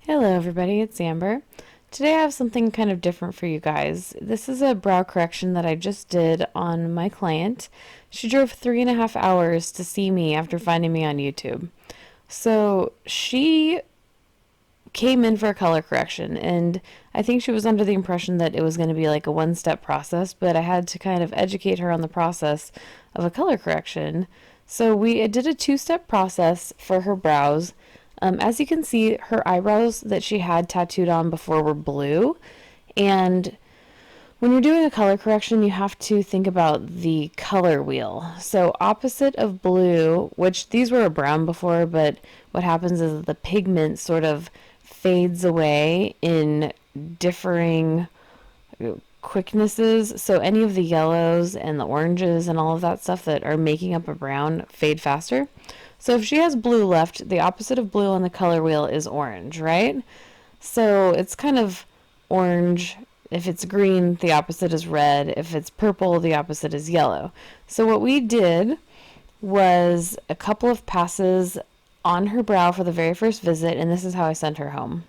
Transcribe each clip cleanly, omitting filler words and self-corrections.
Hello everybody, it's Amber. Today I have something kind of different for you guys. This is a brow correction that I just did on my client. She drove 3.5 hours to see me after finding me on YouTube. So she came in for a color correction, and I think she was under the impression that it was going to be like a one-step process, but I had to kind of educate her on the process of a color correction. So we did a two-step process for her brows. As you can see, her eyebrows that she had tattooed on before were blue, and when you're doing a color correction, you have to think about the color wheel. So opposite of blue, which these were a brown before, but what happens is the pigment sort of fades away in differing quicknesses. So any of the yellows and the oranges and all of that stuff that are making up a brown fade faster. So if she has blue left, the opposite of blue on the color wheel is orange, right? So it's kind of orange. If it's green, the opposite is red. If it's purple, the opposite is yellow. So what we did was a couple of passes on her brow for the very first visit, and this is how I sent her home.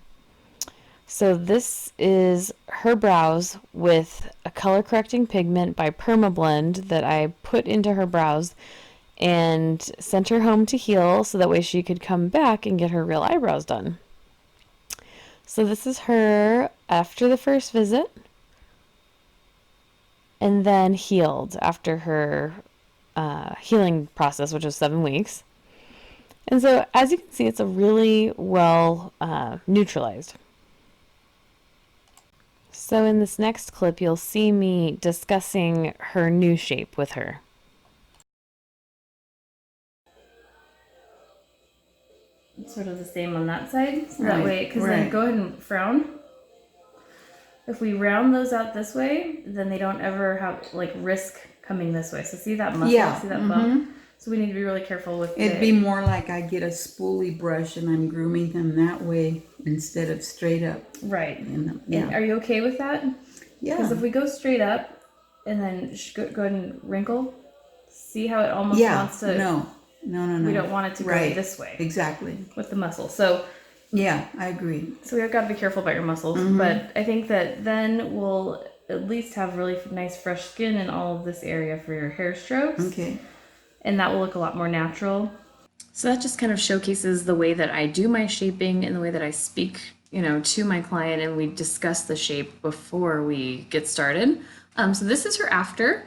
So this is her brows with a color correcting pigment by Permablend that I put into her brows and sent her home to heal so that way she could come back and get her real eyebrows done. So this is her after the first visit and then healed after her healing process, which was 7 weeks. And so as you can see, it's a really well neutralized. So in this next clip, you'll see me discussing her new shape with her. Sort of the same on that side, so that way, because then go ahead and frown. If we round those out this way, then they don't ever have like risk coming this way. So see that muscle, see that bump? So we need to be really careful with It'd be more like I get a spoolie brush and I'm grooming them that way instead of straight up. Right. And are you okay with that? Yeah. Because if we go straight up and then go ahead and wrinkle, see how it almost wants to. No. We don't want it to go this way. Exactly. With the muscle. So yeah, I agree. So we've got to be careful about your muscles. But I think that then we'll at least have really nice fresh skin in all of this area for your hair strokes. Okay. And that will look a lot more natural. So that just kind of showcases the way that I do my shaping and the way that I speak, to my client, and we discuss the shape before we get started. So this is her after.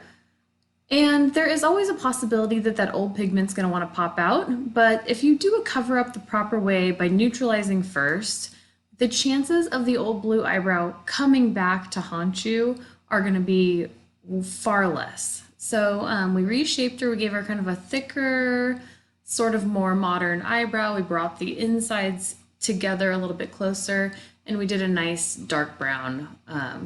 And there is always a possibility that that old pigment's going to want to pop out, but if you do a cover up the proper way by neutralizing first, the chances of the old blue eyebrow coming back to haunt you are going to be far less. So we reshaped her, we gave her kind of a thicker, sort of more modern eyebrow. We brought the insides together a little bit closer, and we did a nice dark brown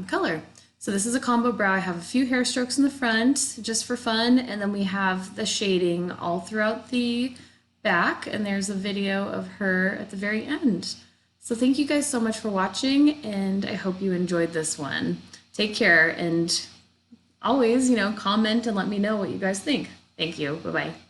color. So this is a combo brow. I have a few hair strokes in the front just for fun, and then we have the shading all throughout the back, and there's a video of her at the very end. So thank you guys so much for watching, and I hope you enjoyed this one. Take care, and always, comment and let me know what you guys think. Thank you. Bye-bye.